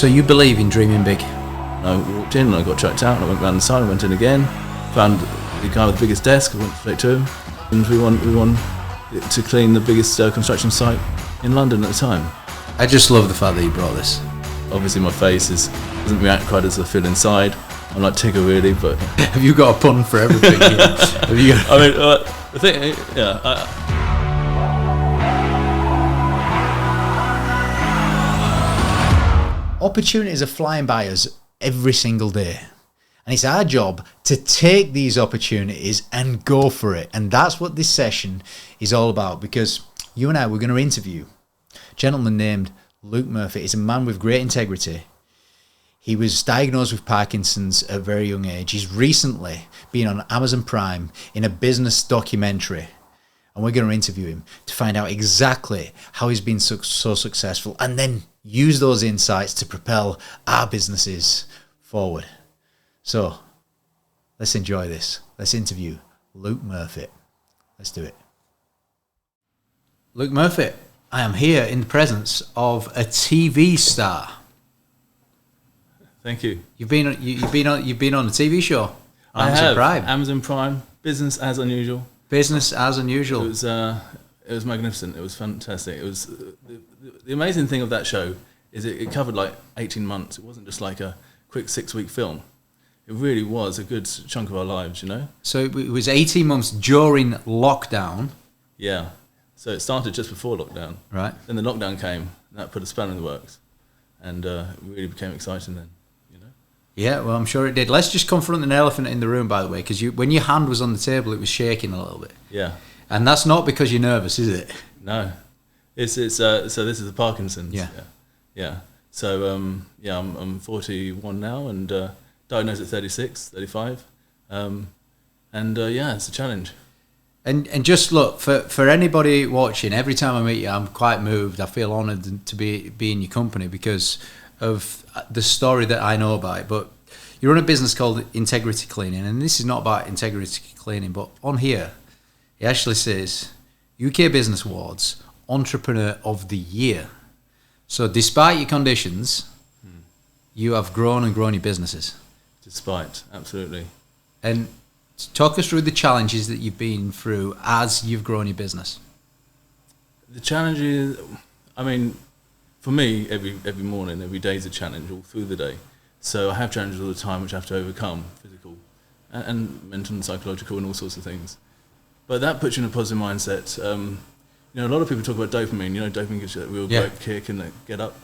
So you believe in dreaming big? I walked in and I got checked out and I went round the side, I went in again, found the guy with the biggest desk, I went straight to him, and we won to clean the biggest construction site in London at the time. I just love the fact that you brought this. Obviously my face doesn't react quite as I feel inside. I'm like Tigger really, but... Have you got a pun for everything here? Have you got... I mean, the thing, yeah... Opportunities are flying by us every single day. And it's our job to take these opportunities and go for it. And that's what this session is all about, because you and I, we're going to interview a gentleman named Luke Murfitt. He's a man with great integrity. He was diagnosed with Parkinson's at a very young age. He's recently been on Amazon Prime in a business documentary. And we're going to interview him to find out exactly how he's been so successful, and then use those insights to propel our businesses forward. So let's enjoy this. Let's interview Luke Murfitt. Let's do it. Luke Murfitt, I am here in the presence of a TV star. Thank you. You've been on a TV show. I have. Prime. Amazon Prime. Business as unusual. Business as unusual. It was magnificent. It was fantastic. It was the amazing thing of that show is it covered like 18 months. It wasn't just like a quick 6-week film. It really was a good chunk of our lives, you know. So it was 18 months during lockdown. Yeah. So it started just before lockdown. Right. Then the lockdown came, and that put a spanner in the works, and it really became exciting then. Yeah, well, I'm sure it did. Let's just confront an elephant in the room, by the way, because when your hand was on the table, it was shaking a little bit. Yeah. And that's not because you're nervous, is it? No. It's so this is the Parkinson's. Yeah. Yeah. So, I'm 41 now and diagnosed at 36, 35. It's a challenge. And just look, for anybody watching, every time I meet you, I'm quite moved. I feel honoured to be in your company because of the story that I know about it. But you run a business called Integrity Cleaning, and this is not about integrity cleaning, but on here it actually says UK Business Awards Entrepreneur of the Year. So despite your conditions, you have grown your businesses. Despite, absolutely. And talk us through the challenges that you've been through as you've grown your business. The challenges, I mean, for me, every morning, every day is a challenge all through the day. So I have challenges all the time which I have to overcome, physical and mental and psychological and all sorts of things. But that puts you in a positive mindset. A lot of people talk about dopamine. Dopamine gives you that real great kick and that get up.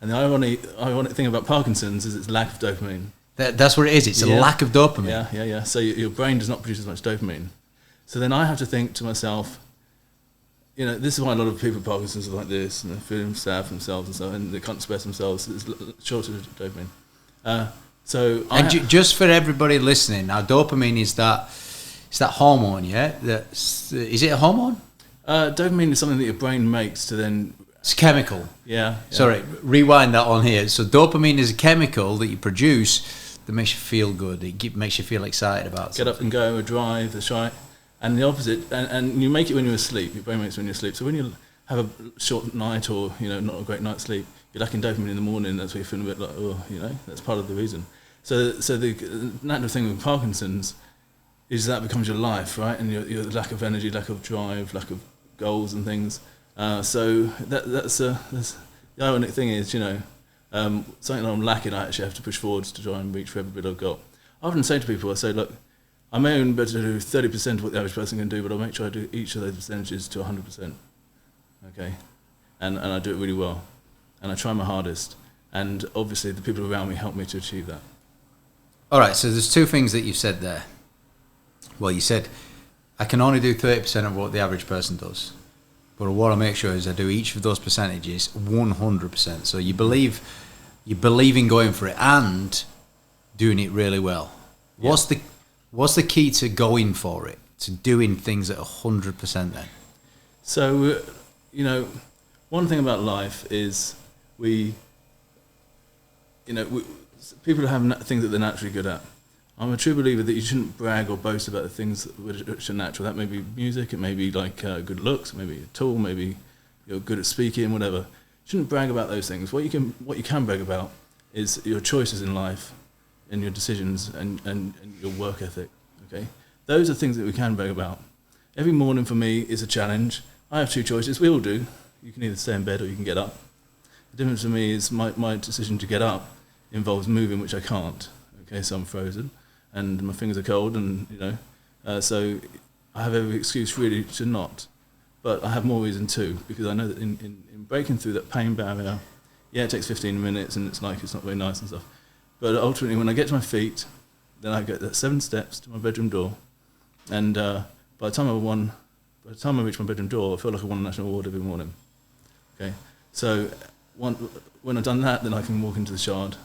And the ironic thing about Parkinson's is its lack of dopamine. That's what it is. It's a lack of dopamine. Yeah. So your brain does not produce as much dopamine. So then I have to think to myself, this is why a lot of people with Parkinson's are like this, and they're feeling sad for themselves and so, and they can't express themselves. It's shortage of dopamine. Just for everybody listening, now dopamine is that hormone, yeah? Is it a hormone? Dopamine is something that your brain makes to then... It's chemical. Yeah. Sorry, rewind that on here. So dopamine is a chemical that you produce that makes you feel good. It makes you feel excited about something. Get up and go, a drive, a shy. And the opposite, and you make it when you're asleep. Your brain makes it when you're asleep. So when you have a short night or not a great night's sleep, you're lacking dopamine in the morning. That's where you feel a bit like that's part of the reason. So the natural thing with Parkinson's is that becomes your life, right? And your lack of energy, lack of drive, lack of goals and things. So that's the ironic thing is something that I'm lacking. I actually have to push forward to try and reach for every bit I've got. I often say to people, I say, look, I may only be able to do 30% of what the average person can do, but I'll make sure I do each of those percentages to 100%. Okay? And I do it really well. And I try my hardest. And obviously the people around me help me to achieve that. All right, so there's two things that you've said there. Well, you said, I can only do 30% of what the average person does. But what I make sure is I do each of those percentages 100%. So you believe in going for it and doing it really well. Yeah. What's the key to going for it, to doing things at 100% then? So, one thing about life is people have things that they're naturally good at. I'm a true believer that you shouldn't brag or boast about the things which are natural. That may be music, it may be like good looks, maybe a tool, maybe you're good at speaking, whatever. You shouldn't brag about those things. What you can brag about is your choices in life and your decisions and your work ethic, okay? Those are things that we can brag about. Every morning for me is a challenge. I have two choices. We all do. You can either stay in bed or you can get up. The difference for me is my decision to get up involves moving, which I can't. Okay, so I'm frozen, and my fingers are cold, and so I have every excuse really to not. But I have more reason to, because I know that in breaking through that pain barrier, yeah, it takes 15 minutes, and it's not very nice and stuff. But ultimately, when I get to my feet, then I get that 7 steps to my bedroom door, and by the time I reach my bedroom door, I feel like I won a national award every morning. Okay, so when I've done that, then I can walk into the Shard,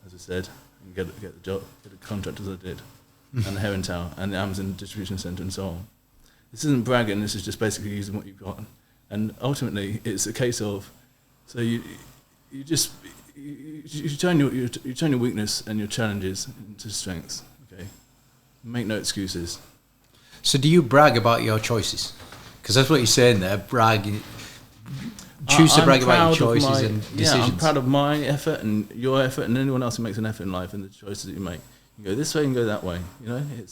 as I said, and get the job, get the contract as I did, and the Heron Tower, and the Amazon distribution centre, and so on. This isn't bragging. This is just basically using what you've got, and ultimately, it's a case of, so you turn your weakness and your challenges into strengths. Okay, make no excuses. So do you brag about your choices? Because that's what you're saying there. Choose to brag about your choices and decisions. Yeah, I'm proud of my effort and your effort and anyone else who makes an effort in life and the choices that you make. You go this way and go that way. You know, it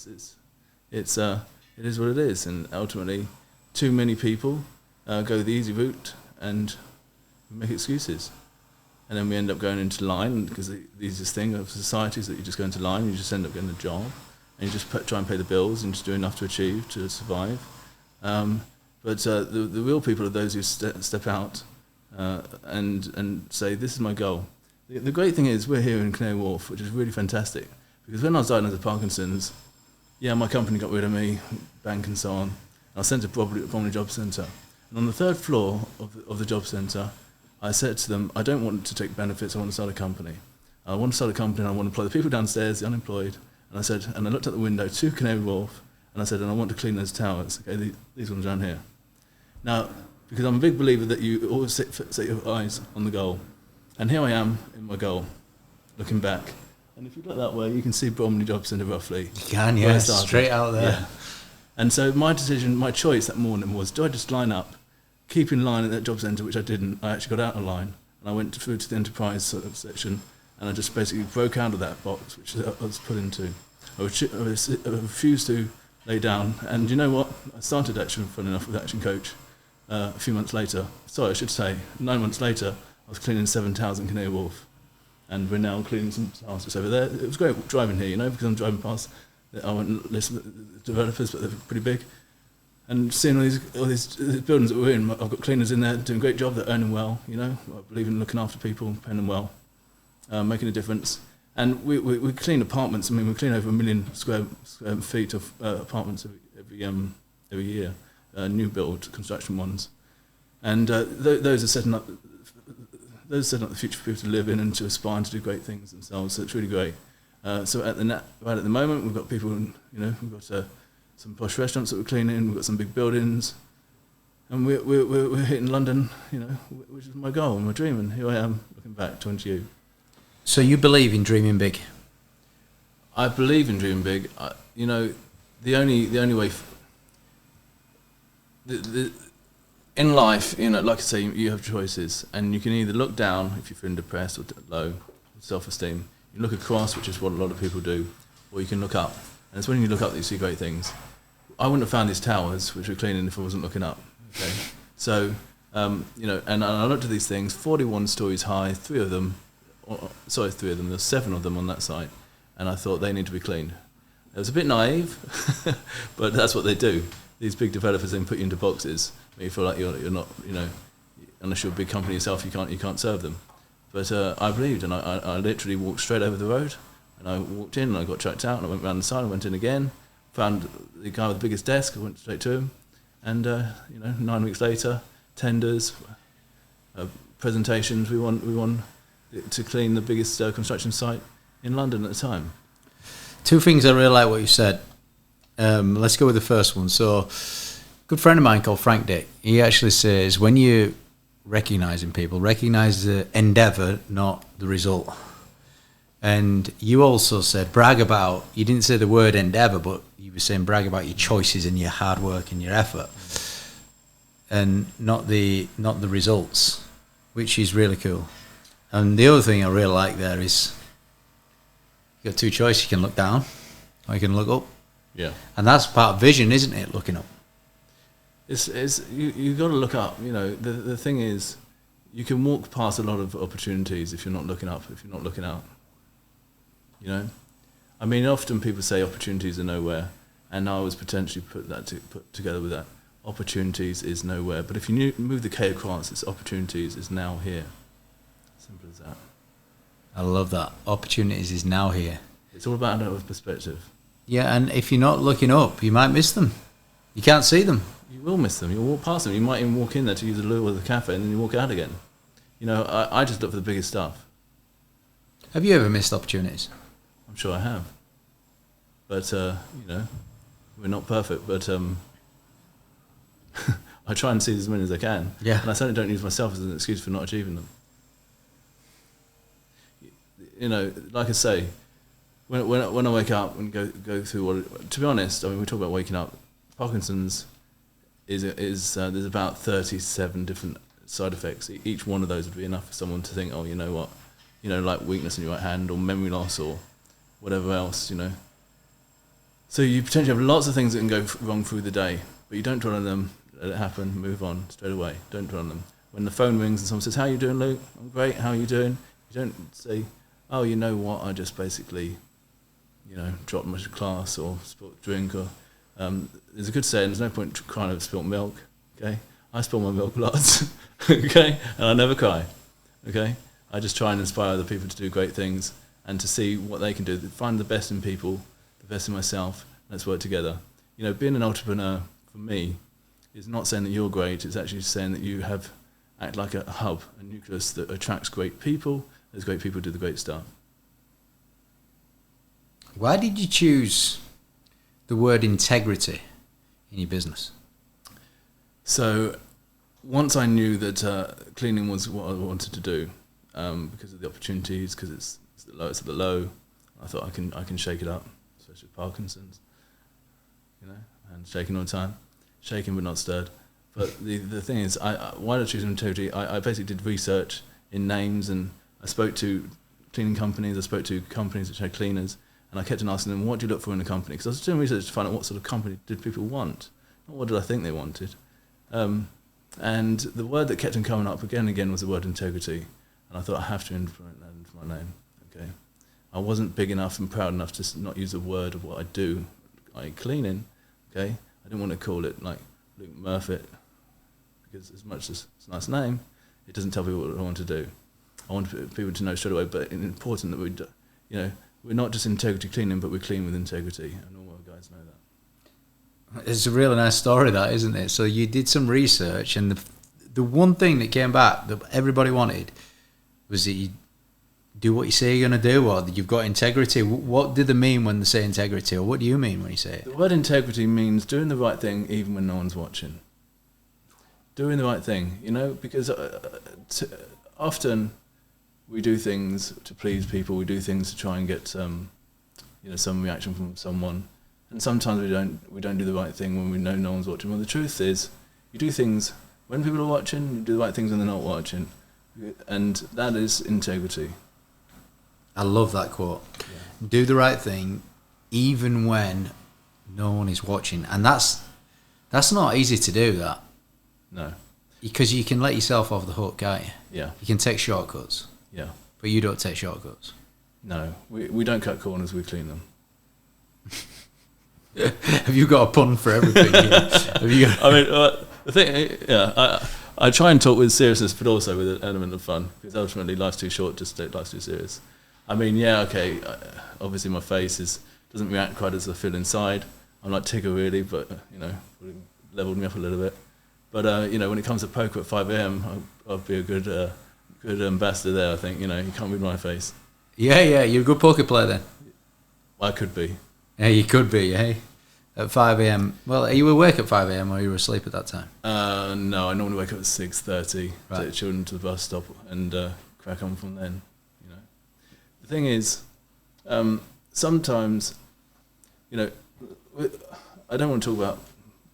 is what it is. And ultimately, too many people go the easy route and make excuses. And then we end up going into line, because the easiest thing of society is that you just go into line, you just end up getting a job, and you just try and pay the bills and just do enough to survive. But the real people are those who step out and say, this is my goal. The great thing is we're here in Canary Wharf, which is really fantastic, because when I was diagnosed with Parkinson's, my company got rid of me, bank and so on, and I was sent to Bromley Job Centre. And on the 3rd floor of the job centre, I said to them, I don't want to take benefits, I want to start a company. I want to start a company and I want to employ the people downstairs, the unemployed. And I said, and I looked out the window to Canary Wharf, and I said, and I want to clean those towers, okay, these ones down here. Now, because I'm a big believer that you always set your eyes on the goal. And here I am in my goal, looking back. And if you look that way, you can see Bromley Job Centre roughly. You can, yeah, straight out there. Yeah. And so my choice that morning was, do I just line up, keep in line at that job centre, which I didn't. I actually got out of line, and I went through to the enterprise sort of section, and I just basically broke out of that box, which I was put into. I refused to lay down, and you know what? I started Action, fun enough, with Action Coach a few months later. Sorry, I should say, 9 months later, I was cleaning 7 towers in Canary Wharf, and we're now cleaning some houses over there. It was great driving here, because I'm driving past. I won't listen to the developers, but they're pretty big, and seeing all these buildings that we're in. I've got cleaners in there doing a great job. They're earning well, I believe in looking after people, paying them well, making a difference. And we clean apartments. I mean, we clean over 1 million square feet of apartments every year, new build construction ones, and those are setting up the future for people to live in and to aspire and to do great things themselves. So it's really great. So right at the moment, we've got people, we've got some posh restaurants that we're cleaning. We've got some big buildings, and we're hitting London, which is my goal and my dream. And here I am looking back, talking to you. So you believe in dreaming big? I believe in dreaming big. The only way. In life, like I say, you have choices, and you can either look down if you're feeling depressed or low, self-esteem. You look across, which is what a lot of people do, or you can look up. And it's when you look up that you see great things. I wouldn't have found these towers, which we're cleaning, if I wasn't looking up. Okay, so and I looked at these things, 41 stories high, 3 of them. There's 7 of them on that site, and I thought they need to be cleaned. It was a bit naive, but that's what they do. These big developers then put you into boxes, where you feel like you're not, unless you're a big company yourself, you can't serve them. But I believed, and I literally walked straight over the road, and I walked in, and I got checked out, and I went round the side, I went in again, found the guy with the biggest desk, I went straight to him, and 9 weeks later, tenders, presentations, we won to clean the biggest construction site in London at the time. 2 things I really like what you said. Let's go with the first one. So, a good friend of mine called Frank Dick, he actually says, when you recognising people, recognise the endeavour, not the result. And you also said brag about, you didn't say the word endeavour, but you were saying brag about your choices and your hard work and your effort, and not the results, which is really cool. And the other thing I really like there is You've got two choices. You can look down or you can look up. Yeah. And that's part of vision, isn't it? Looking up. You got to look up. You know, the thing is, you can walk past a lot of opportunities if you're not looking up, if you're not looking out. You know, I mean, often people say opportunities are nowhere, and I was potentially put together with that. Opportunities is nowhere, but if you move the K across, it's opportunities is now here. Simple as that. I love that. Opportunities is now here. It's all about another perspective. Yeah, and if you're not looking up, you might miss them. You can't see them. You will miss them. You'll walk past them. You might even walk in there to use the loo or the cafe, and then you walk out again. You know, I just look for the biggest stuff. Have you ever missed opportunities? I'm sure I have. But, you know, we're not perfect, but I try and see as many as I can. Yeah. And I certainly don't use myself as an excuse for not achieving them. You know, like I say, when I wake up and go through what, to be honest, I mean, we talk about waking up. Parkinson's is there's about 37 different side effects. Each one of those would be enough for someone to think, oh, you know what, you know, like weakness in your right hand or memory loss or whatever else, you know. So you potentially have lots of things that can go wrong through the day, but you don't dwell on them, let it happen, move on straight away. Don't dwell on them. When the phone rings and someone says, how are you doing, Luke? I'm great, how are you doing? You don't say, oh, you know what, I just basically, you know, dropped my class or spilled a drink or... there's a good saying, there's no point crying over spilt milk, okay? I spill my milk lots, okay? And I never cry, okay? I just try and inspire other people to do great things and to see what they can do, find the best in people, the best in myself, let's work together. You know, being an entrepreneur, for me, is not saying that you're great, it's actually saying that you act like a hub, a nucleus that attracts great people, those great people do the great stuff. Why did you choose the word integrity in your business? So once I knew that cleaning was what I wanted to do, because of the opportunities, because it's at the low, I thought I can shake it up, especially with Parkinson's, you know, and shaking all the time, shaking but not stirred. But the thing is, why did I choose integrity? I basically did research in names, and I spoke to cleaning companies, I spoke to companies which had cleaners, and I kept on asking them, what do you look for in a company? Because I was doing research to find out what sort of company did people want, not what did I think they wanted. And the word that kept on coming up again and again was the word integrity. And I thought, I have to implement that into my name. Okay, I wasn't big enough and proud enough to not use a word of what I do, like cleaning. Okay, I didn't want to call it like Luke Murfitt, because as much as it's a nice name, it doesn't tell people what I want to do. I want people to know straight away, but it's important that we, you know, we're not just integrity cleaning, but we're clean with integrity, and all our guys know that. It's a really nice story, that, isn't it? So you did some research, and the one thing that came back that everybody wanted was that you do what you say you're going to do, or that you've got integrity. What do they mean when they say integrity, or what do you mean when you say it? The word integrity means doing the right thing even when no one's watching. Doing the right thing, you know, because often we do things to please people, we do things to try and get you know, some reaction from someone, and sometimes we don't do the right thing when we know no one's watching. Well, the truth is, you do things when people are watching, you do the right things when they're not watching, and that is integrity. I love that quote. Yeah. Do the right thing even when no one is watching, and that's not easy to do, that. No. Because you can let yourself off the hook, can't you? Yeah. You can take shortcuts. Yeah. But you don't take shortcuts. No, we don't cut corners, we clean them. Have you got a pun for everything? Have you got... I mean, the thing, yeah, I try and talk with seriousness, but also with an element of fun, because ultimately life's too short just to take life too serious. I mean, yeah, okay, obviously my face doesn't react quite as I feel inside. I'm like Tigger really, but, you know, leveled me up a little bit. But, you know, when it comes to poker at 5 a.m, I'll be a good ambassador there, I think. You know, you can't read my face. Yeah, you're a good poker player then. Well, I could be. Yeah, you could be, eh? At 5 a.m. Well, are you awake at 5 a.m. or are you asleep at that time? No, I normally wake up at 6:30, right. Take the children to the bus stop and crack on from then. You know, the thing is, sometimes, you know, I don't want to talk about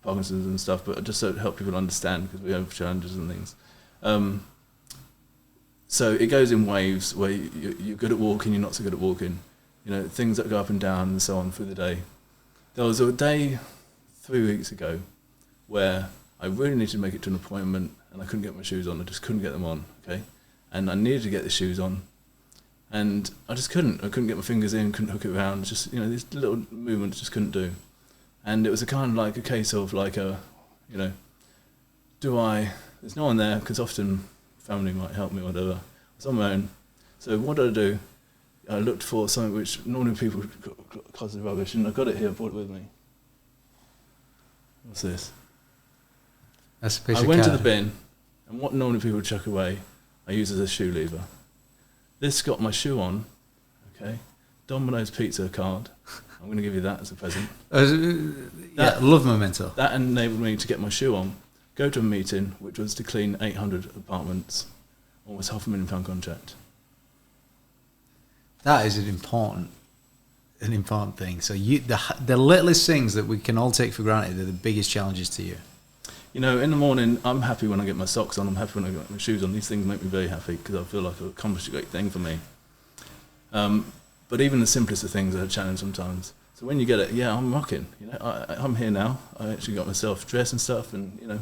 Parkinson's and stuff, but just to help people understand, because we have challenges and things. So it goes in waves where you're good at walking, you're not so good at walking. things that go up and down and so on through the day. There was a day 3 weeks ago where I really needed to make it to an appointment and I couldn't get my shoes on. I just couldn't get them on, okay? And I needed to get the shoes on and I just couldn't. I couldn't get my fingers in, couldn't hook it around. Just, these little movements just couldn't do. And it was a kind of like a case of like there's no one there because often family might help me or whatever. I was on my own. So what did I do? I looked for something which normally people class as rubbish, and I got it here, I brought it with me. What's this? That's a piece I of went to card. the bin, and what normally people would chuck away, I use as a shoe lever. This got my shoe on, okay? Domino's pizza card. I'm going to give you that as a present. Love Memento. That enabled me to get my shoe on, go to a meeting, which was to clean 800 apartments, almost £500,000 contract. That is an important thing. So the littlest things that we can all take for granted are the biggest challenges to you. In the morning, I'm happy when I get my socks on. I'm happy when I get my shoes on. These things make me very happy because I feel like I've accomplished a great thing for me. But even the simplest of things are a challenge sometimes. So when you get it, yeah, I'm rocking. I'm here now. I actually got myself dressed and stuff, and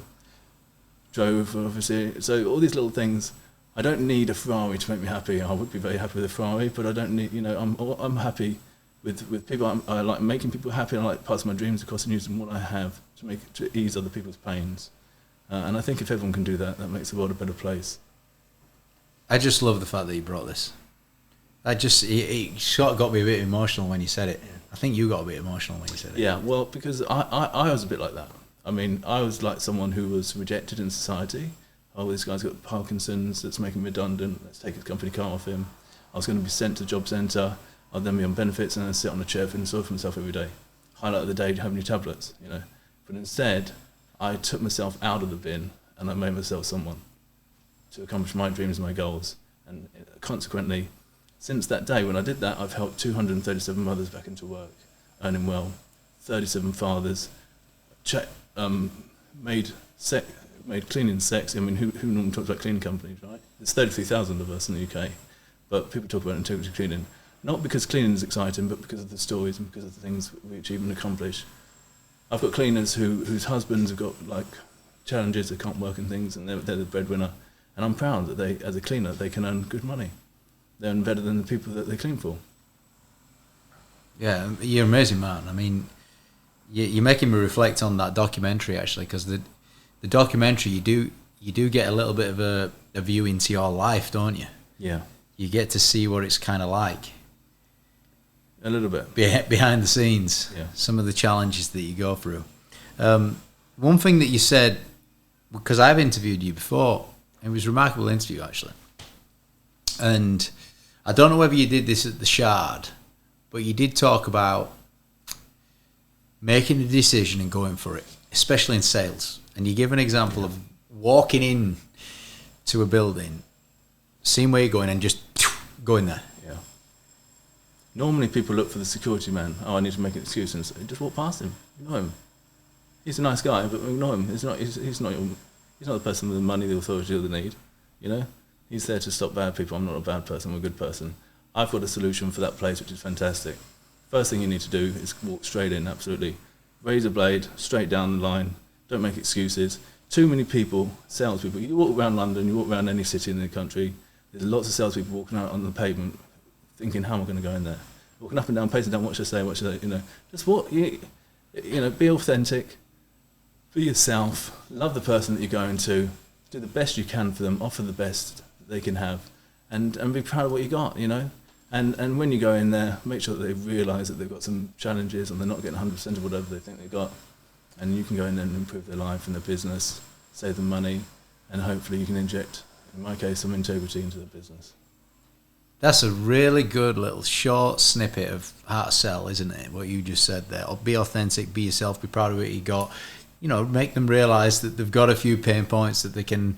drove obviously. So all these little things. I don't need a Ferrari to make me happy. I would be very happy with a Ferrari, but I don't need. I'm happy with people. I like making people happy. I like parts of my dreams across and using what I have to ease other people's pains. And I think if everyone can do that, that makes the world a better place. I just love the fact that you brought this. It sort of got me a bit emotional when you said it. I think you got a bit emotional when you said it. Yeah, well, because I was a bit like that. I mean, I was like someone who was rejected in society. Oh, this guy's got Parkinson's, that's making me redundant, let's take his company car off him. I was going to be sent to the job centre, I'd then be on benefits and then sit on a chair feeling sorry for myself every day. Highlight of the day, having your tablets, But instead, I took myself out of the bin and I made myself someone to accomplish my dreams and my goals. And consequently, since that day when I did that, I've helped 237 mothers back into work, earning well, 37 fathers, made cleaning sexy. I mean, who normally talks about cleaning companies, right? There's 33,000 of us in the UK, but people talk about integrity cleaning. Not because cleaning is exciting, but because of the stories and because of the things we achieve and accomplish. I've got cleaners whose husbands have got challenges, they can't work and things, and they're the breadwinner. And I'm proud that they, as a cleaner, they can earn good money. They earn better than the people that they clean for. Yeah, you're an amazing man. I mean, you're making me reflect on that documentary actually, because the documentary you do get a little bit of a view into your life, don't you? Yeah. You get to see what it's kind of like. A little bit. Behind the scenes, yeah. Some of the challenges that you go through. One thing that you said, because I've interviewed you before, it was a remarkable interview actually. And I don't know whether you did this at the Shard, but you did talk about making a decision and going for it, especially in sales. And you give an example of walking in to a building, seeing where you're going and just going there. Yeah. Normally people look for the security man. Oh, I need to make an excuse and say, just walk past him. Ignore him. He's a nice guy, but ignore him. He's not the person with the money, the authority, or the need. He's there to stop bad people. I'm not a bad person. I'm a good person. I've got a solution for that place, which is fantastic. First thing you need to do is walk straight in, absolutely. Razor blade, straight down the line. Don't make excuses. Too many people, salespeople, you walk around London, you walk around any city in the country, there's lots of salespeople walking out on the pavement thinking, how am I going to go in there? Walking up and down, pacing down, what should I say, just walk, be authentic, be yourself, love the person that you're going to, do the best you can for them, offer the best they can have, and be proud of what you got, And when you go in there, make sure that they realise that they've got some challenges and they're not getting 100% of whatever they think they've got. And you can go in there and improve their life and their business, save them money, and hopefully you can inject, in my case, some integrity into the business. That's a really good little short snippet of how to sell, isn't it? What you just said there. Be authentic, be yourself, be proud of what you got. Make them realise that they've got a few pain points that they can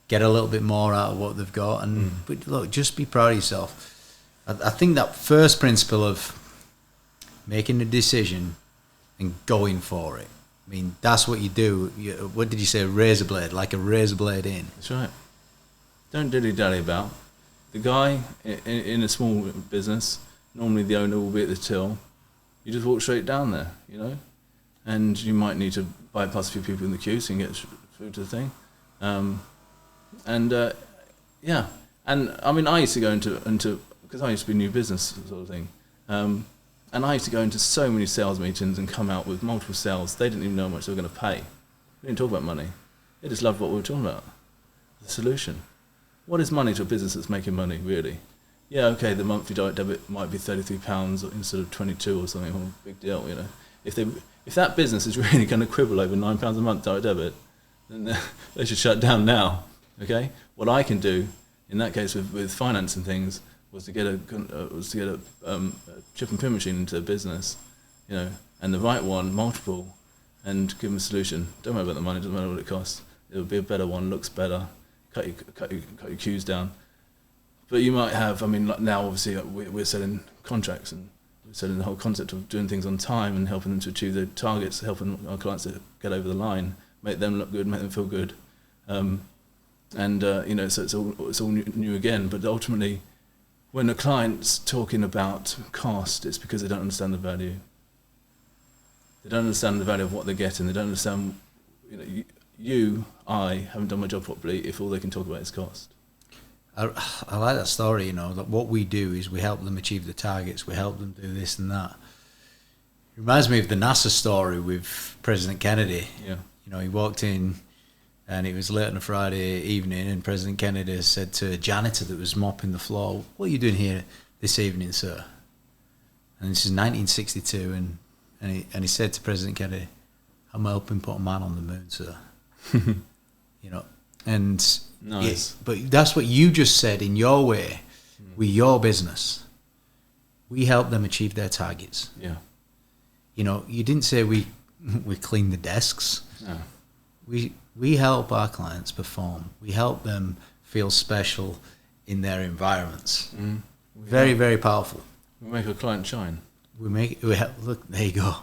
get a little bit more out of what they've got. But look, just be proud of yourself. I think that first principle of making a decision and going for it. I mean, that's what you do. What did you say? A razor blade, like a razor blade in. That's right. Don't dilly-dally about. The guy in a small business, normally the owner will be at the till. You just walk straight down there, you know, and you might need to bypass a few people in the queue so you can get through to the thing. Yeah, and I mean, I used to go into because I used to be new business sort of thing, and I used to go into so many sales meetings and come out with multiple sales. They didn't even know how much they were going to pay. We didn't talk about money. They just loved what we were talking about, the solution. What is money to a business that's making money, really? Yeah, okay, the monthly direct debit might be £33 instead of 22 or something. Well, big deal, you know. If that business is really going to quibble over £9 a month direct debit, then they should shut down now. Okay. What I can do in that case with finance and things was to get a chip and pin machine into the business, you know, and the right one, multiple, and give them a solution. Don't worry about the money. Doesn't matter what it costs. It will be a better one. Looks better. Cut your queues down. But you might have, I mean, like now obviously we're selling contracts and we're selling the whole concept of doing things on time and helping them to achieve their targets, helping our clients to get over the line, make them look good, make them feel good. You know, so it's all new again. But ultimately, when a client's talking about cost, it's because they don't understand the value. They don't understand the value of what they're getting. They don't understand, you know, I haven't done my job properly if all they can talk about is cost. I like that story, you know, that what we do is we help them achieve the targets, we help them do this and that. It reminds me of the NASA story with President Kennedy. Yeah. You know, he walked in and it was late on a Friday evening and President Kennedy said to a janitor that was mopping the floor, "What are you doing here this evening, sir?" And this is 1962 and he said to President Kennedy, "I'm helping put a man on the moon, sir." You know, and nice. But that's what you just said in your way with your business. We help them achieve their targets. Yeah. You know, you didn't say we clean the desks. No. We help our clients perform. We help them feel special in their environments. Very, very powerful. We make a client shine. Look, there you go.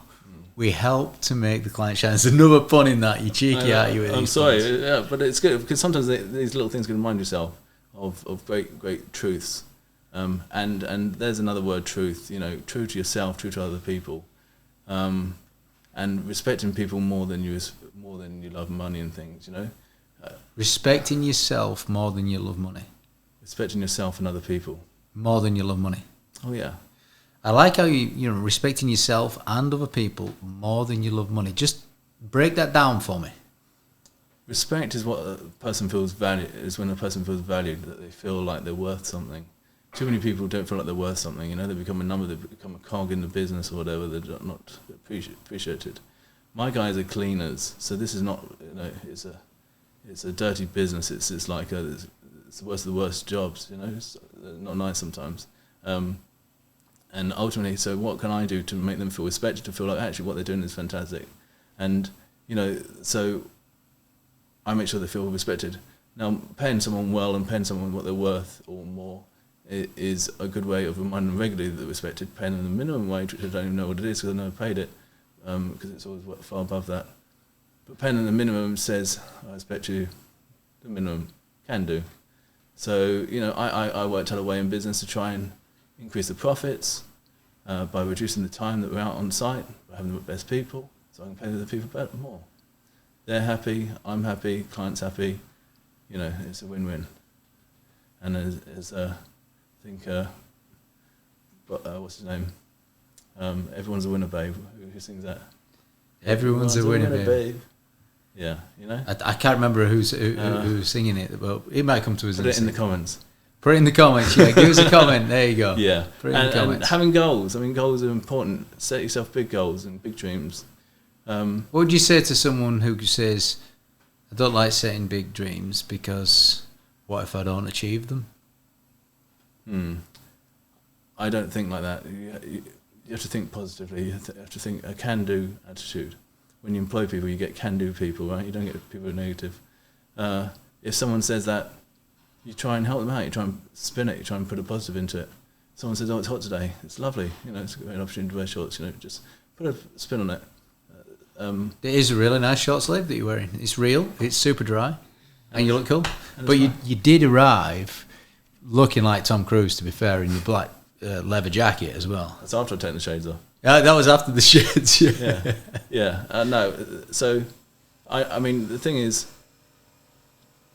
We help to make the client shine. There's another pun in that. You cheeky out you with I'm sorry, yeah, but it's good because sometimes these little things can remind yourself of great truths. And there's another word, truth. You know, true to yourself, true to other people, and respecting people more than you love money and things. You know, respecting yourself more than you love money. Respecting yourself and other people more than you love money. Oh yeah. I like how you know, respecting yourself and other people more than you love money. Just break that down for me. Respect is what a person feels valued. Is when a person feels valued, that they feel like they're worth something. Too many people don't feel like they're worth something. You know, they become a number, they become a cog in the business or whatever. They're not appreciated. My guys are cleaners, so this is not. You know, it's a dirty business. It's like it's the worst of the worst jobs. You know, it's not nice sometimes. And ultimately, so what can I do to make them feel respected, to feel like actually what they're doing is fantastic? And, you know, so I make sure they feel respected. Now, paying someone well and paying someone what they're worth or more is a good way of reminding them regularly that they're respected. Paying them the minimum wage, which I don't even know what it is because I've never paid it, because it's always far above that. But paying them the minimum says, I expect you the minimum, can do. So, you know, I worked out a way in business to try and increase the profits by reducing the time that we're out on site, by having the best people, so I can pay the people better, more. They're happy, I'm happy, client's happy. You know, it's a win-win. And as I think, what's his name? Everyone's a winner, babe. Who sings that? Everyone's a winner, babe. Yeah, you know. I can't remember who's singing it, but it might come to us. Put it in the comments. Put it in the comments, yeah. Give us a comment. There you go. Yeah. Put it in the comments. And having goals. I mean, goals are important. Set yourself big goals and big dreams. What would you say to someone who says, I don't like setting big dreams because what if I don't achieve them? I don't think like that. You have to think positively. You have to think a can-do attitude. When you employ people, you get can-do people, right? You don't get people who are negative. If someone says that, you try and help them out. You try and spin it. You try and put a positive into it. Someone says, "Oh, it's hot today. It's lovely. You know, it's a great opportunity to wear shorts. You know, just put a spin on it." It is a really nice short sleeve that you're wearing. It's real. It's super dry, and you look cool. But you did arrive looking like Tom Cruise, to be fair, in your black leather jacket as well. That's after I take the shades off. That was after the shades. Yeah. No. So, I mean, the thing is,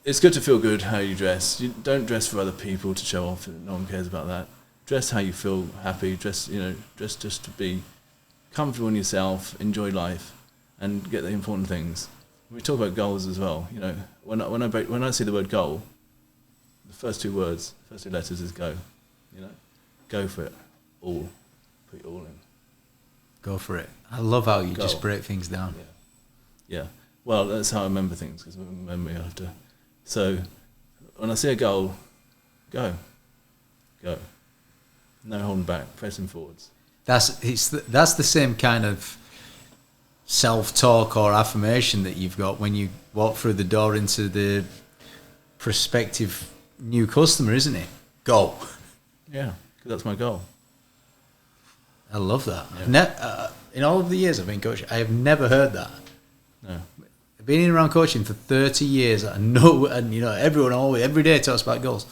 it's good to feel good how you dress. You don't dress for other people to show off. No one cares about that. Dress how you feel happy. Dress just to be comfortable in yourself, enjoy life, and get the important things. We talk about goals as well. You know, when I see the word goal, the first two letters is go. You know, go for it. All, put it all in. Go for it. I love how you Goal. just break things down. Yeah. Well, that's how I remember things, because memory I have to. So when I see a goal, go. No holding back, pressing forwards. That's the same kind of self-talk or affirmation that you've got when you walk through the door into the prospective new customer, isn't it? Go. Yeah, because that's my goal. I love that. Yeah. In all of the years I've been coaching, I have never heard that. No. I've been in around coaching for 30 years. I know, and everyone every day talks about goals.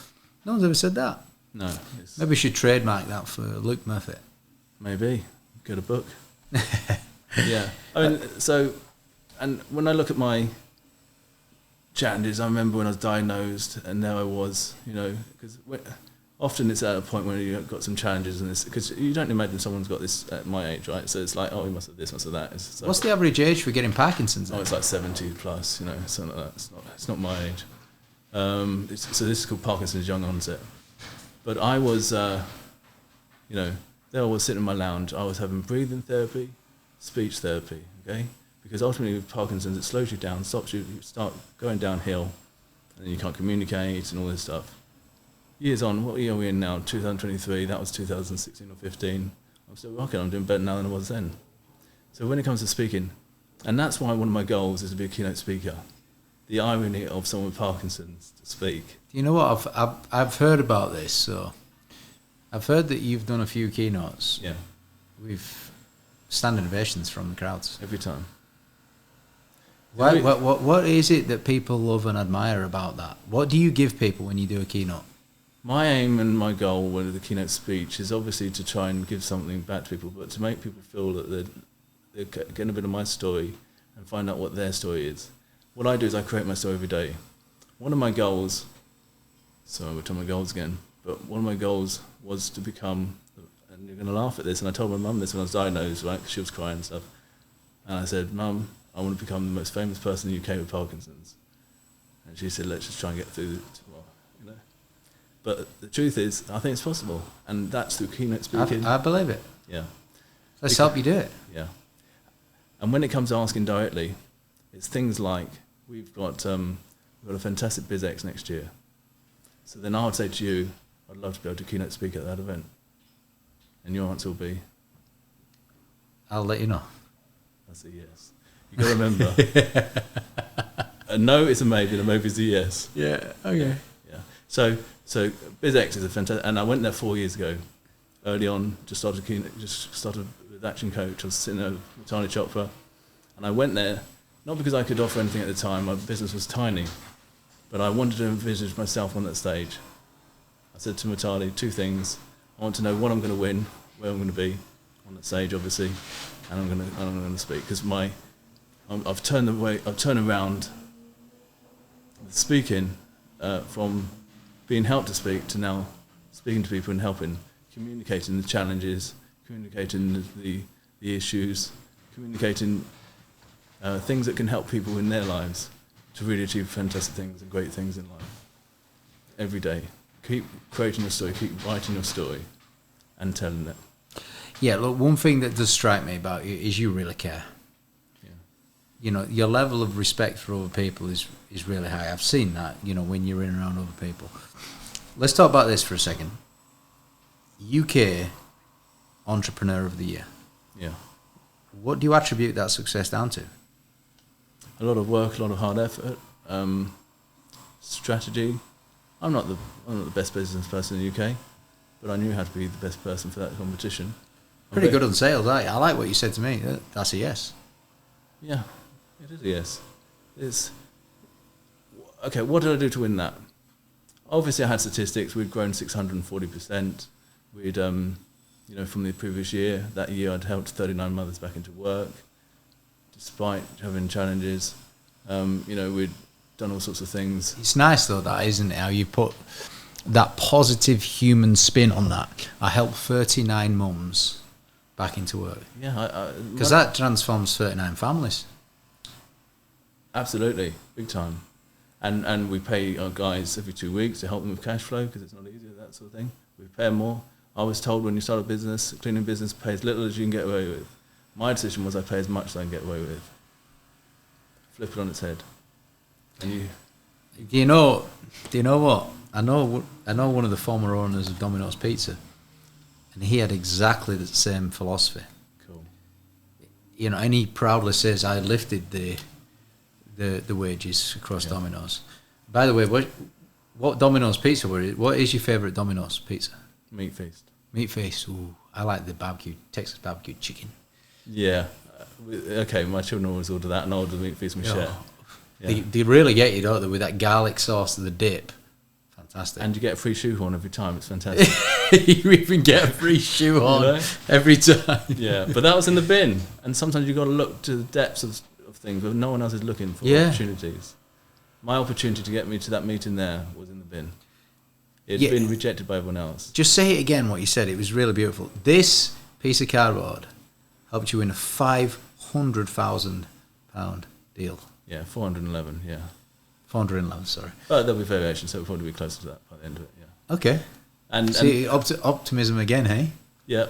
No one's ever said that. No. Maybe we should trademark that for Luke Murfitt. Maybe. Get a book. Yeah. I mean, so, and when I look at my challenges, I remember when I was diagnosed, and there I was, because often it's at a point where you've got some challenges, and because you don't imagine someone's got this at my age, right? So it's like, oh, he must have this, must have that. What's the average age for getting Parkinson's? Oh, it's like 70 plus, something like that. It's not my age. So this is called Parkinson's young onset. But I was, there I was sitting in my lounge. I was having breathing therapy, speech therapy, okay? Because ultimately with Parkinson's, it slows you down, stops you start going downhill, and you can't communicate and all this stuff. Years on, what year are we in now? 2023, that was 2016 or 15. I'm still rocking, I'm doing better now than I was then. So when it comes to speaking, and that's why one of my goals is to be a keynote speaker. The irony of someone with Parkinson's to speak. You know what? I've heard about this. So I've heard that you've done a few keynotes. Yeah. With standing ovations from the crowds. Every time. What is it that people love and admire about that? What do you give people when you do a keynote? My aim and my goal with the keynote speech is obviously to try and give something back to people, but to make people feel that they're getting a bit of my story and find out what their story is. What I do is I create my story every day. One of my goals, sorry, we're talking about goals again, but one of my goals was to become, and you're going to laugh at this, and I told my mum this when I was diagnosed, right, because she was crying and stuff, and I said, Mum, I want to become the most famous person in the UK with Parkinson's. And she said, let's just try and get through tomorrow, But the truth is, I think it's possible, and that's through keynote speaking. I believe it. Yeah. Let's help you do it. Yeah. And when it comes to asking directly, it's things like, we've got a fantastic BizX next year. So then I would say to you, I'd love to be able to keynote speak at that event. And your answer will be? I'll let you know. That's a yes. You got to remember, a no is a maybe, and a maybe is a yes. Yeah. Okay. Yeah. So BizX is a fantastic, and I went there 4 years ago. Early on, just started with Action Coach. I was sitting there with Tiny Chopra, and I went there not because I could offer anything at the time. My business was tiny, but I wanted to envisage myself on that stage. I said to Matali two things: I want to know what I'm going to win, where I'm going to be on that stage, obviously, and I'm going to speak, because I've turned around speaking from being helped to speak to now speaking to people and helping, communicating the challenges, communicating the issues, communicating things that can help people in their lives to really achieve fantastic things and great things in life. Every day. Keep creating your story, keep writing your story and telling it. Yeah, look, one thing that does strike me about you is you really care. Yeah. Your level of respect for other people is really high. I've seen that, when you're in and around other people. Let's talk about this for a second. UK Entrepreneur of the Year. Yeah. What do you attribute that success down to? A lot of work, a lot of hard effort, strategy. I'm not the best business person in the UK, but I knew how to be the best person for that competition. Pretty good on sales, aren't you? I like what you said to me. That's a yes. Yeah, it is a yes. Okay, what did I do to win that? obviously I had statistics. We'd grown 640%. We'd, from the previous year, that year I'd helped 39 mothers back into work, despite having challenges. We'd done all sorts of things. It's nice though, that, isn't it? How you put that positive human spin on that. I helped 39 mums back into work. Yeah, because that transforms 39 families. Absolutely, big time. And we pay our guys every 2 weeks to help them with cash flow, because it's not easy, that sort of thing. We pay them more. I was told when you start a business, a cleaning business, pay as little as you can get away with. My decision was I pay as much as I can get away with. Flip it on its head. And Do you know what? I know one of the former owners of Domino's Pizza, and he had exactly the same philosophy. Cool. And he proudly says, I lifted the wages across Domino's. By the way, what Domino's Pizza what is your favourite Domino's Pizza? Meat Feast. Meat Feast. Ooh, I like the Texas barbecue chicken. Yeah. Okay, my children always order that, and I order the Meat Feast and we share. Yeah. They really get you, don't they, with that garlic sauce and the dip. Fantastic. And you get a free shoehorn every time. It's fantastic. You even get a free shoehorn every time. Yeah, but that was in the bin. And sometimes you've got to look to the depths of things where no one else is looking for opportunities. My opportunity to get me to that meeting there was in the bin. It's been rejected by everyone else. Just say it again, what you said. It was really beautiful. This piece of cardboard helped you win a £500,000 deal. Yeah, 411, yeah. 411, sorry. But there'll be variation, so we'll probably be closer to that by the end of it, yeah. Okay. And optimism again, hey? Yeah,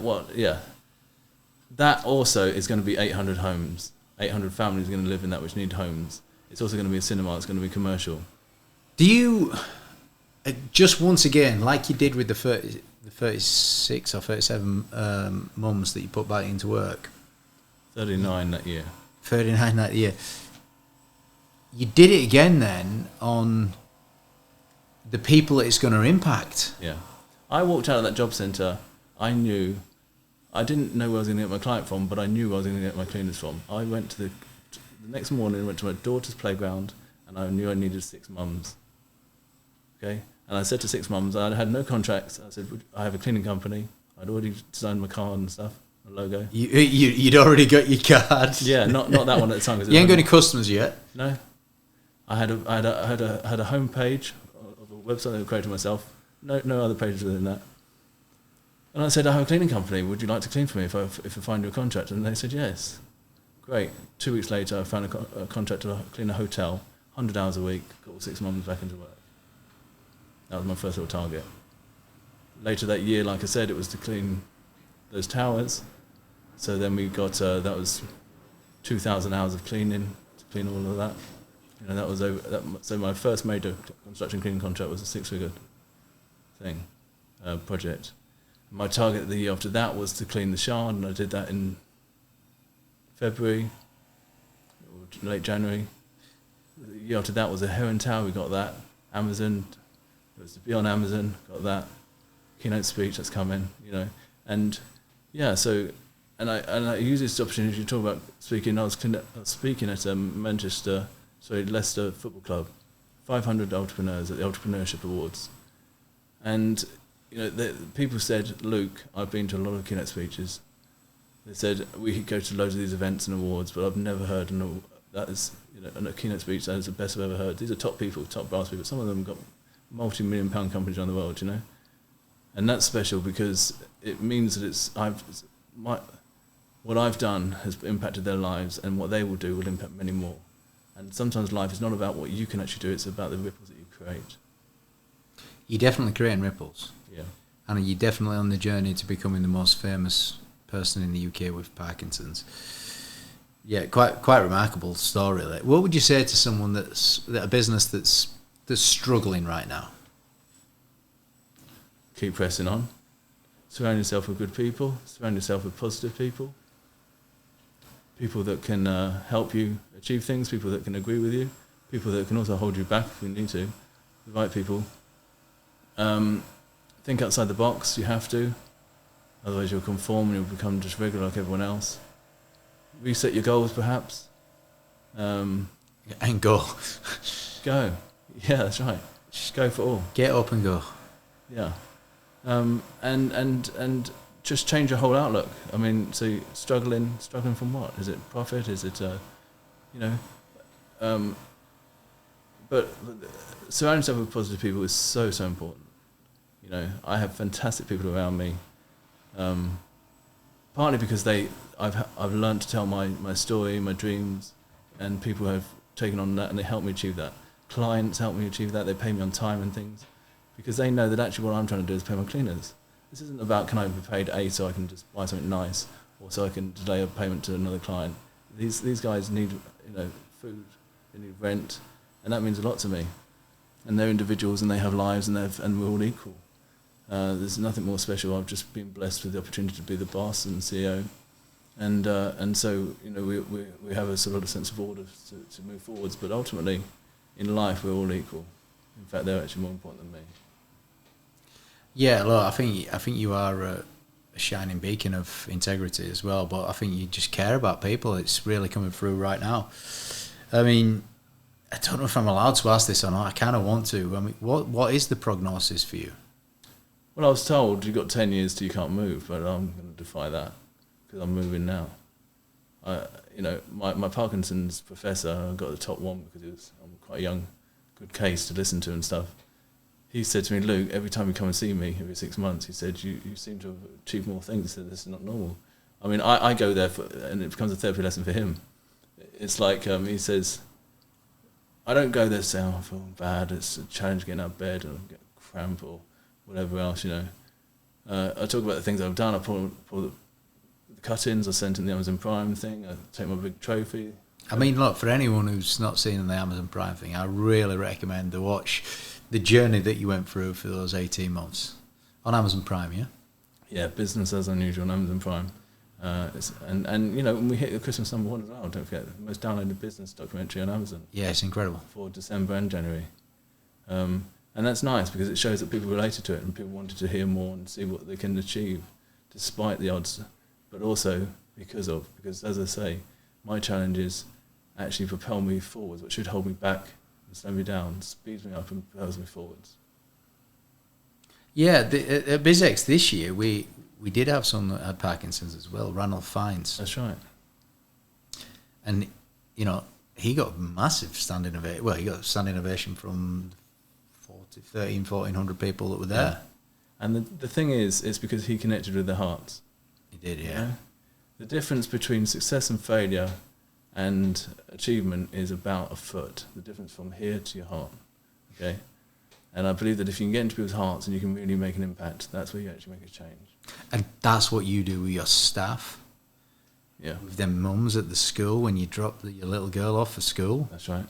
that also is going to be 800 homes. 800 families are going to live in that which need homes. It's also going to be a cinema. It's going to be commercial. Do you, just once again, like you did with the 36 or 37 mums that you put back into work? 39 that year. 39 that year. You did it again then on the people that it's going to impact. Yeah. I walked out of that job centre. I didn't know where I was going to get my client from, but I knew where I was going to get my cleaners from. I went to the next morning, I went to my daughter's playground, and I knew I needed 6 mums. Okay? And I said to 6 mums, I had no contracts. I said, I have a cleaning company. I'd already designed my card and stuff, a logo. You'd already got your card. Yeah, not that one at the time. You ain't got any customers yet? No. I had a home page of a website that I created myself. No other pages within that. And I said, I have a cleaning company. Would you like to clean for me if I find you a contract? And they said, yes. Great. 2 weeks later, I found a contract to clean a hotel, 100 hours a week, got all 6 mums back into work. That was my first little target. Later that year, like I said, it was to clean those towers. So then we got, that was 2,000 hours of cleaning, to clean all of that. That was over. So my first major construction cleaning contract was a 6-figure project. My target the year after that was to clean the Shard, and I did that in February, or late January. The year after that was a Heron Tower, we got that. Amazon, it was to be on Amazon, got that. Keynote speech, that's coming, And so, and I use this opportunity to talk about speaking. I was speaking at Leicester Football Club, 500 entrepreneurs at the Entrepreneurship Awards. And people said, Luke, I've been to a lot of keynote speeches. They said, we go to loads of these events and awards, but I've never heard a keynote speech that is the best I've ever heard. These are top people, top brass people. Some of them got multi-million-pound companies around the world, And that's special because it means that what I've done has impacted their lives, and what they will do will impact many more. And sometimes life is not about what you can actually do, it's about the ripples that you create. You're definitely creating ripples. Yeah. And you're definitely on the journey to becoming the most famous person in the UK with Parkinson's. Yeah, quite remarkable story. Like, what would you say to someone that a business that's struggling right now? Keep pressing on. Surround yourself with good people. Surround yourself with positive people. People that can help you achieve things. People that can agree with you. People that can also hold you back if you need to. The right people. Think outside the box. You have to. Otherwise you'll conform and you'll become just regular like everyone else. Reset your goals, perhaps. And go. Go. Yeah, that's right. Just go for it all. Get up and go. Yeah. And just change your whole outlook. I mean, so struggling from what? Is it profit? Is it, but surrounding yourself with positive people is so, so important. You know, I have fantastic people around me, partly because I've learned to tell my story, my dreams, and people have taken on that and they help me achieve that. Clients help me achieve that. They pay me on time and things, because they know that actually what I'm trying to do is pay my cleaners. This isn't about can I be paid A so I can just buy something nice, or so I can delay a payment to another client. These guys need food, they need rent, and that means a lot to me. And they're individuals and they have lives and we're all equal. There's nothing more special. I've just been blessed with the opportunity to be the boss and CEO, and so we have a sort of sense of order to move forwards. But ultimately, in life, we're all equal. In fact, they're actually more important than me. Yeah, look, I think you are a shining beacon of integrity as well. But I think you just care about people. It's really coming through right now. I mean, I don't know if I'm allowed to ask this or not. I kind of want to. I mean, what is the prognosis for you? Well, I was told you've got 10 years till you can't move, but I'm going to defy that because I'm moving now. My Parkinson's professor, I got the top one because I'm quite a young, good case to listen to and stuff. He said to me, Luke, every time you come and see me, every 6 months, he said, you seem to have achieved more things. He said, this is not normal. I mean, I go there and it becomes a therapy lesson for him. It's like, he says, I don't go there saying, I feel bad, it's a challenge getting out of bed and I get cramp or whatever else, I talk about the things I've done. I pull the cut-ins, I sent in the Amazon Prime thing, I take my big trophy. I mean, look, for anyone who's not seen the Amazon Prime thing, I really recommend to watch the journey that you went through for those 18 months on Amazon Prime, yeah? Yeah, Business as Unusual on Amazon Prime. When we hit the Christmas number one as well, don't forget, the most downloaded business documentary on Amazon. Yeah, it's incredible. For December and January. And that's nice because it shows that people related to it and people wanted to hear more and see what they can achieve despite the odds, but also because, as I say, my challenges actually propel me forwards. What should hold me back and slow me down speeds me up and propels me forwards. Yeah, at BizX this year, we did have some that had Parkinson's as well, Ranulph Fiennes. That's right. And, he got massive standing ovation. Well, he got standing ovation from 1,400 people that were there. Yeah. And the thing is, it's because he connected with their hearts. He did, yeah. The difference between success and failure and achievement is about a foot. The difference from here to your heart, okay? And I believe that if you can get into people's hearts and you can really make an impact, that's where you actually make a change. And that's what you do with your staff? Yeah. With them mums at the school when you drop your little girl off for school? That's right.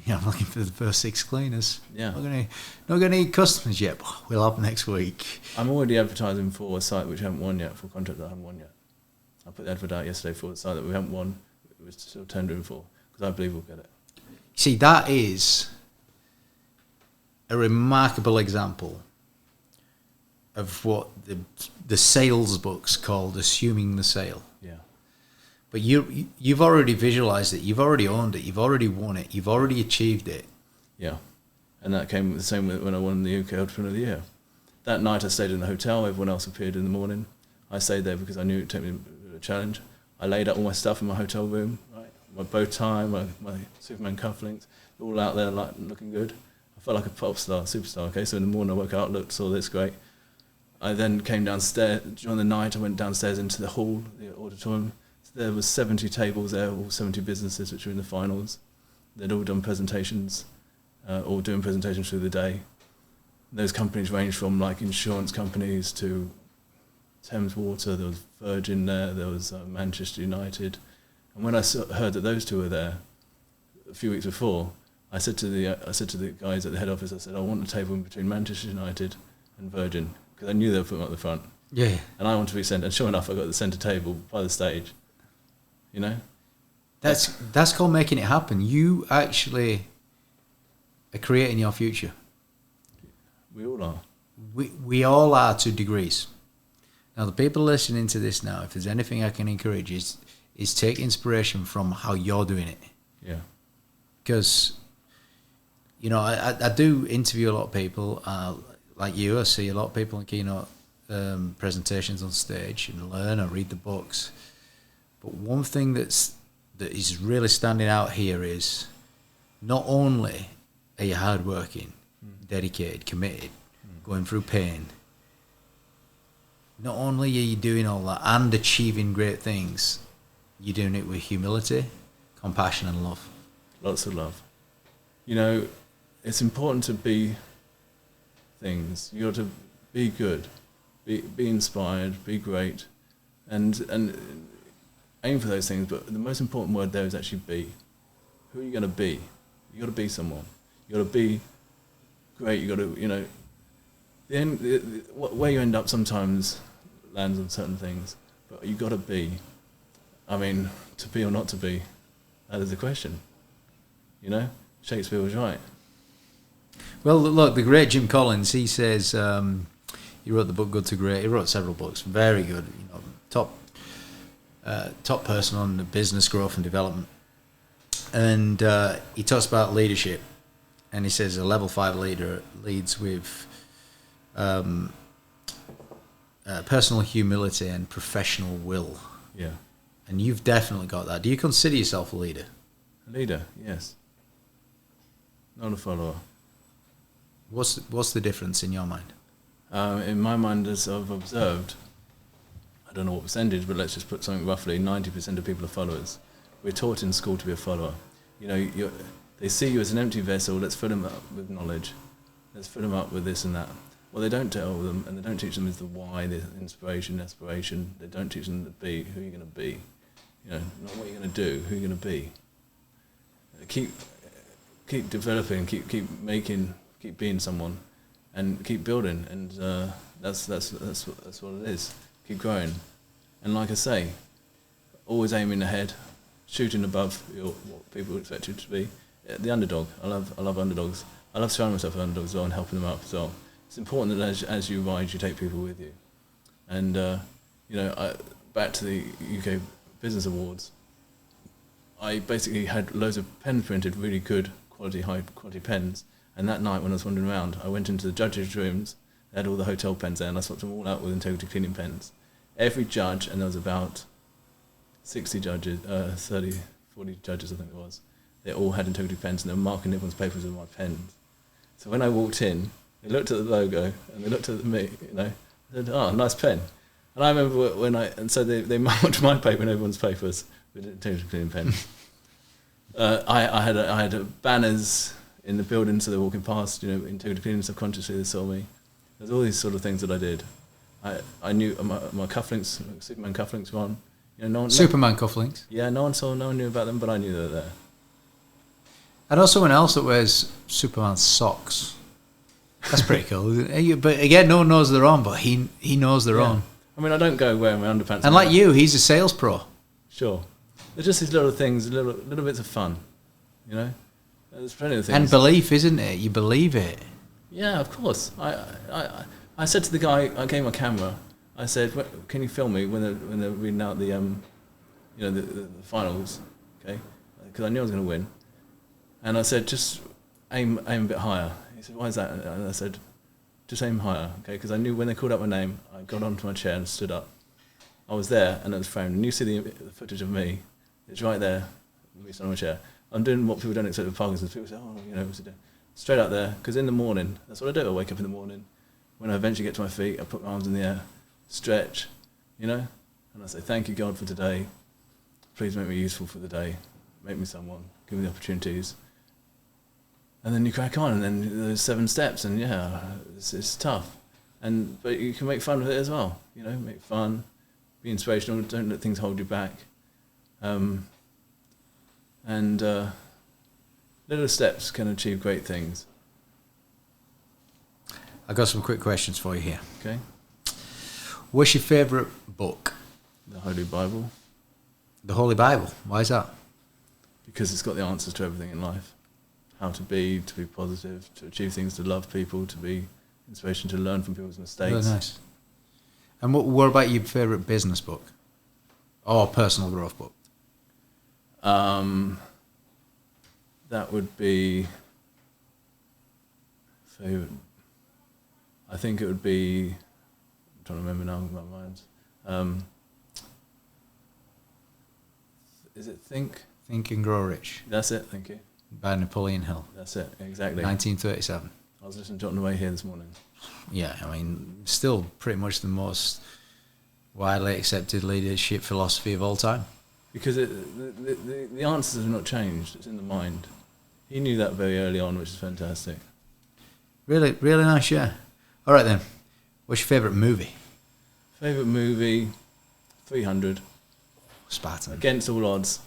I'm looking for the first 6 cleaners. Yeah. Not going to need customers yet, but we'll have next week. I'm already advertising for a site which I haven't won yet, for a contract that I haven't won yet. I put the advert out yesterday for a site that we haven't won, we're still tendering for, because I believe we'll get it. See, that is a remarkable example of what the sales book's called assuming the sale. Yeah. But you've already visualised it, you've already owned it, you've already won it, you've already achieved it. Yeah. And that came the same when I won the UK Entrepreneur of the Year. That night I stayed in the hotel, everyone else appeared in the morning. I stayed there because I knew it would take me a challenge. I laid out all my stuff in my hotel room, right? My bow tie, my Superman cufflinks, all out there looking good. I felt like a pop star, superstar, okay? So in the morning I woke out, looked, saw this, great. I then came downstairs, during the night I went downstairs into the hall, the auditorium. There was 70 tables there, all 70 businesses which were in the finals. They'd all done presentations, all doing presentations through the day. Those companies ranged from like insurance companies to Thames Water, there was Virgin there was Manchester United. And when I heard that those two were there a few weeks before, I said to the guys at the head office, I said, I want a table in between Manchester United and Virgin, because I knew they were putting them up the front. Yeah. And I wanted to be centre, and sure enough, I got the centre table by the stage. That's called making it happen. You actually are creating your future. We all are. We all are to degrees. Now, the people listening to this now, if there's anything I can encourage, is take inspiration from how you're doing it. Yeah. Because, I do interview a lot of people like you. I see a lot of people in keynote presentations on stage and learn. I read the books. But one thing that is really standing out here is not only are you hardworking, dedicated, committed, going through pain, not only are you doing all that and achieving great things, you're doing it with humility, compassion and love. Lots of love. It's important to be things. You got to be good, be inspired, be great, and aim for those things. But the most important word there is actually be. Who are you going to be? You got to be someone. You got to be great. You got to, where you end up sometimes lands on certain things, but you got to be. I mean, to be or not to be, that is the question. Shakespeare was right. Well, look, the great Jim Collins, he says, he wrote the book Good to Great. He wrote several books, very good, top person on the business growth and development. And he talks about leadership, and he says a level 5 leader leads with personal humility and professional will. Yeah. And you've definitely got that. Do you consider yourself a leader? A leader, yes. Not a follower. What's the difference in your mind? In my mind, as I've observed, I don't know what percentage, but let's just put something roughly, 90% of people are followers. We're taught in school to be a follower. They see you as an empty vessel, let's fill them up with knowledge. Let's fill them up with this and that. What they don't tell them, and they don't teach them, is the why, the inspiration, aspiration. They don't teach them to be, who you're going to be. Not what you're going to do, who you're going to be. Keep developing, keep making, keep being someone, and keep building. And that's what it is. Keep growing. And like I say, always aiming ahead, shooting above what people expect you to be. The underdog. I love underdogs. I love surrounding myself with underdogs as well and helping them out as well. It's important that as you rise, you take people with you. And back to the UK Business Awards, I basically had loads of pens printed, really good high quality pens. And that night when I was wandering around, I went into the judges' rooms. They had all the hotel pens there, and I swapped them all out with integrity cleaning pens. Every judge, and there was about 60 judges, 30, 40 judges I think it was, they all had integrity pens, and they were marking everyone's papers with my pens. So when I walked in, they looked at the logo, and they looked at me, they said, "Oh, nice pen." And I remember so they marked my paper and everyone's papers with integrity cleaning pens. I had banners in the building, so they were walking past, integrity cleaning, subconsciously they saw me. There's all these sort of things that I did. I knew my cufflinks, Superman cufflinks were on. Superman cufflinks? Yeah, no one knew about them, but I knew they were there. I know someone else that wears Superman socks. That's pretty cool, isn't it? But again, no one knows they're on, but he knows they're on. I mean, I don't go wearing my underpants. And like you, he's a sales pro. Sure. They're just these little things, little bits of fun, There's plenty of things. And belief, isn't it? You believe it. Yeah, of course. I said to the guy, I gave him a camera. I said, "Can you film me when they're reading out the the finals, okay? Because I knew I was going to win." And I said, "Just aim a bit higher." He said, "Why is that?" And I said, "Just aim higher, okay?" Because I knew when they called out my name, I got onto my chair and stood up. I was there, and it was framed. And you see the footage of me. It's right there, me standing on my chair. I'm doing what people don't expect with Parkinson's. People say, "Oh, what's he doing?" Straight out there, because in the morning, that's what I do. I wake up in the morning. When I eventually get to my feet, I put my arms in the air, stretch, and I say, "Thank you, God, for today. Please make me useful for the day. Make me someone. Give me the opportunities." And then you crack on, and then there's 7 steps, and it's tough. But you can make fun of it as well. Make fun, be inspirational. Don't let things hold you back. Little steps can achieve great things. I've got some quick questions for you here. Okay. What's your favourite book? The Holy Bible. The Holy Bible. Why is that? Because it's got the answers to everything in life. How to be positive, to achieve things, to love people, to be inspiration, to learn from people's mistakes. Really nice. And what about your favourite business book? Or personal growth book? That would be Favourite? I think it would be, I'm trying to remember now in my mind. Is it Think? Think and Grow Rich. That's it, thank you. By Napoleon Hill. That's it, exactly. 1937. I was listening to it on the way here this morning. Yeah, I mean, still pretty much the most widely accepted leadership philosophy of all time. Because the answers have not changed, it's in the mind. He knew that very early on, which is fantastic. Really, really nice, yeah. All right then, what's your favourite movie? Favourite movie, 300. Spartan. Against all odds.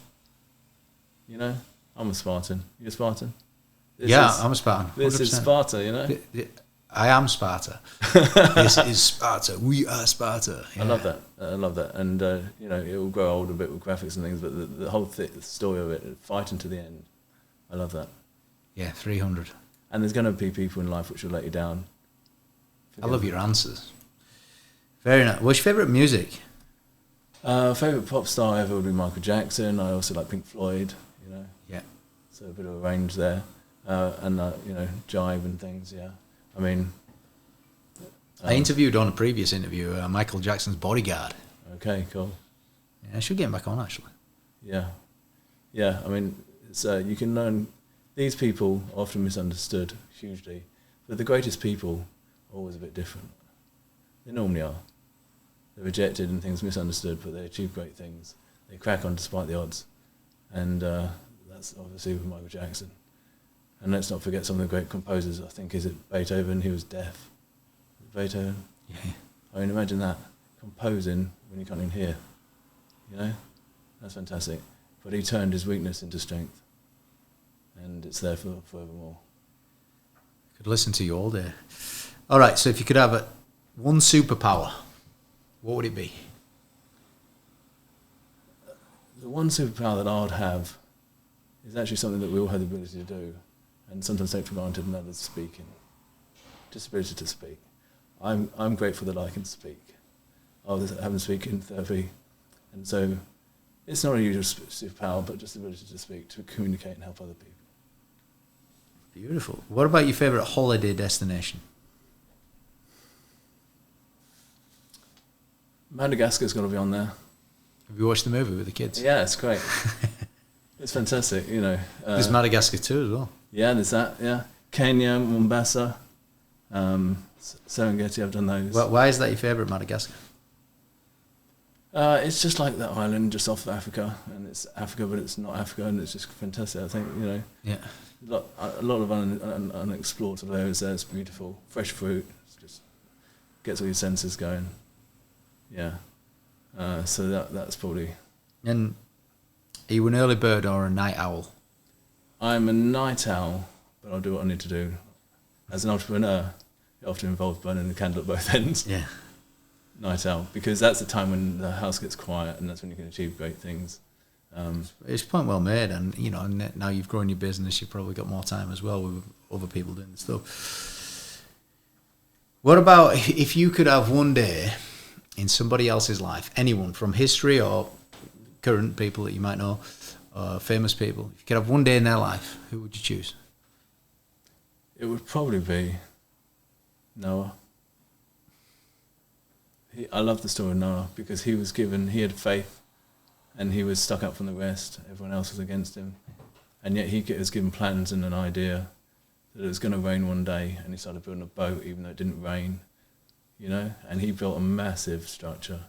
You know, I'm a Spartan. You a Spartan? I'm a Spartan. 100%. This is Sparta, you know? I am Sparta. This is Sparta. We are Sparta. Yeah. I love that. And, you know, it will grow old a bit with graphics and things, but the whole story of it, fighting to the end, I love that. Yeah, 300. And there's going to be people in life which will let you down. I love your answers. Very nice. What's your favourite music? Favourite pop star ever would be Michael Jackson. I also like Pink Floyd, you know. Yeah. So a bit of a range there. And, you know, jive and things, yeah. I mean... I interviewed on a previous interview Michael Jackson's bodyguard. Okay, cool. Yeah, I should get him back on, actually. Yeah. Yeah, I mean, it's, you can learn... These people are often misunderstood hugely, but the greatest people are always a bit different. They normally are. They're rejected and things misunderstood, but they achieve great things. They crack on despite the odds. And that's obviously with Michael Jackson. And let's not forget some of the great composers. I think, is it Beethoven? He was deaf. Beethoven? Yeah. I mean, imagine that. Composing when you can't even hear. You know? That's fantastic. But he turned his weakness into strength. And it's there for forevermore. Could listen to you all day. All right, so if you could have one superpower, what would it be? The one superpower that I would have is actually something that we all have the ability to do, and sometimes take for granted, and that is speaking. Just the ability to speak. I'm grateful that I can speak. I haven't spoken in therapy, and so it's not a usual superpower, but just the ability to speak, to communicate and help other people. Beautiful. What about your favourite holiday destination? Madagascar's got to be on there. Have you watched the movie with the kids? Yeah, it's great. It's fantastic, you know. There's Madagascar too as well. Yeah, there's that, yeah. Kenya, Mombasa, Serengeti, I've done those. Well, why is that your favourite, Madagascar? It's just like that island just off of Africa, and it's Africa, but it's not Africa, and it's just fantastic, I think, you know. Yeah. A lot of unexplored sort of areas there. It's beautiful. Fresh fruit. It just gets all your senses going. Yeah. So that's probably... And are you an early bird or a night owl? I'm a night owl, but I'll do what I need to do. As an entrepreneur, it often involves burning the candle at both ends. Yeah. Night owl, because that's the time when the house gets quiet, and that's when you can achieve great things. It's a point well made, and you know, now you've grown your business, you've probably got more time as well with other people doing the stuff. What about if you could have one day in somebody else's life, anyone from history or current people that you might know, famous people, if you could have one day in their life, who would you choose? It would probably be Noah. I love the story of Noah because he had faith, and he was stuck up from the rest. Everyone else was against him. And yet he was given plans and an idea that it was going to rain one day, and he started building a boat even though it didn't rain, you know? And he built a massive structure.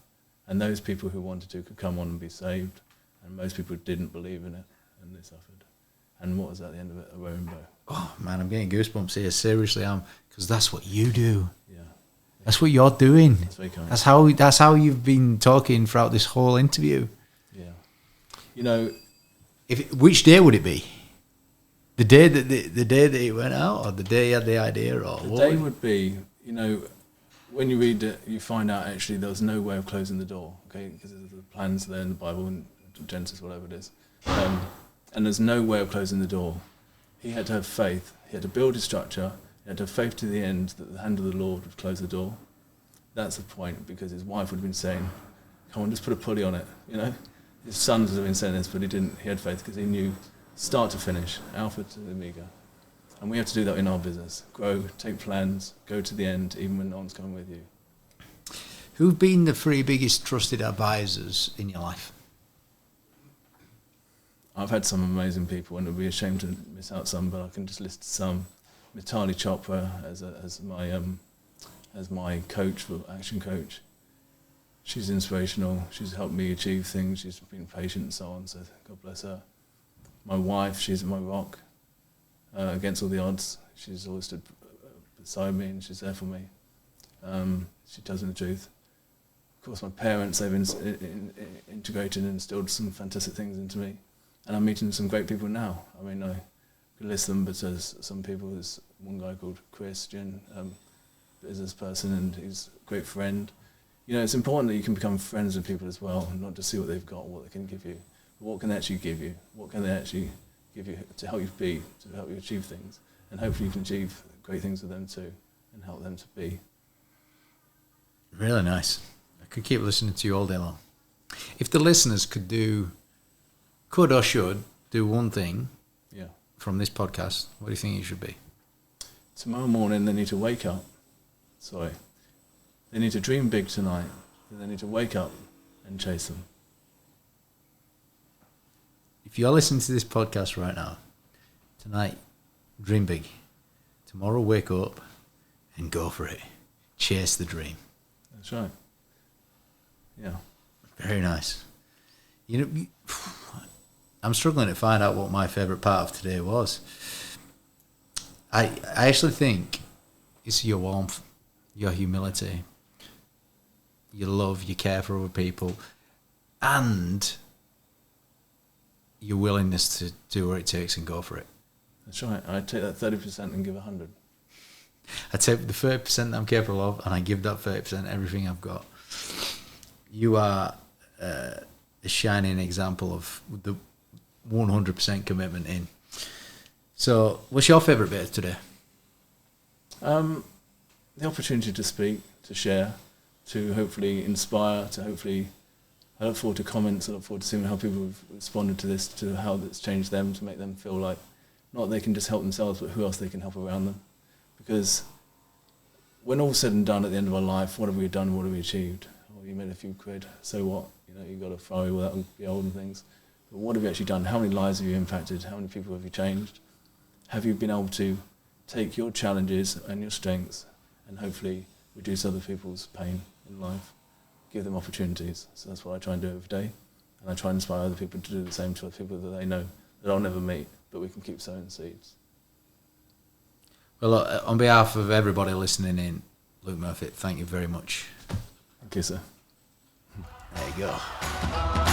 And those people who wanted to could come on and be saved. And most people didn't believe in it, and they suffered. And what was at the end of it? A rainbow. Oh, man, I'm getting goosebumps here. Seriously, because that's what you do. Yeah. That's what you're doing. That's very kind. That's how you've been talking throughout this whole interview. Yeah. You know, which day would it be? The day that it went out, or the day you had the idea, or the day would be, you know, when you read it, you find out actually there was no way of closing the door. Okay, because the plans there in the Bible and Genesis, whatever it is, and there's no way of closing the door. He had to have faith. He had to build his structure. He had to have faith to the end that the hand of the Lord would close the door. That's the point, because his wife would have been saying, "Come on, just put a pulley on it," you know. His sons would have been saying this, but he didn't. He had faith because he knew, start to finish, alpha to omega. And we have to do that in our business. Grow, take plans, go to the end, even when no one's coming with you. Who've been the three biggest trusted advisors in your life? I've had some amazing people, and I'd be ashamed to miss out some, but I can just list some. Mitali Chopra as my coach, for action coach. She's inspirational. She's helped me achieve things. She's been patient and so on, so God bless her. My wife, she's my rock. Against all the odds, she's always stood beside me and she's there for me. She tells me the truth. Of course, my parents, they've integrated and instilled some fantastic things into me. And I'm meeting some great people now. I mean, I could list them, but there's some people. There's one guy called Christian, business person, and he's a great friend. You know, it's important that you can become friends with people as well, and not just see what they've got, what they can give you, but what can they actually give you? What can they actually give you to help you be, to help you achieve things? And hopefully you can achieve great things with them too, and help them to be. Really nice. I could keep listening to you all day long. If the listeners could or should do one thing from this podcast, what do you think it should be? Tomorrow morning they need to wake up. They need to dream big tonight. They need to wake up and chase them. If you're listening to this podcast right now, tonight, dream big. Tomorrow, wake up and go for it. Chase the dream. That's right. Yeah. Very nice. You know, I'm struggling to find out what my favourite part of today was. I actually think it's your warmth, your humility, your love, your care for other people, and your willingness to do what it takes and go for it. That's right. I take that 30% and give 100. I take the 30% that I'm capable of, and I give that 30% everything I've got. You are a shining example of the 100% commitment in. So, what's your favourite bit of today? The opportunity to speak, to share, to hopefully inspire, to hopefully, I look forward to comments, I look forward to seeing how people have responded to this, to how it's changed them, to make them feel like not they can just help themselves, but who else they can help around them. Because when all's said and done at the end of our life, what have we done, what have we achieved? Oh, you made a few quid, so what? You know, you got a Ferrari with that and be old and things. But what have you actually done? How many lives have you impacted? How many people have you changed? Have you been able to take your challenges and your strengths and hopefully reduce other people's pain in life, give them opportunities? So that's what I try and do every day. And I try and inspire other people to do the same to other people that they know that I'll never meet, but we can keep sowing seeds. Well, on behalf of everybody listening in, Luke Murfitt, thank you very much. Thank you, sir. There you go.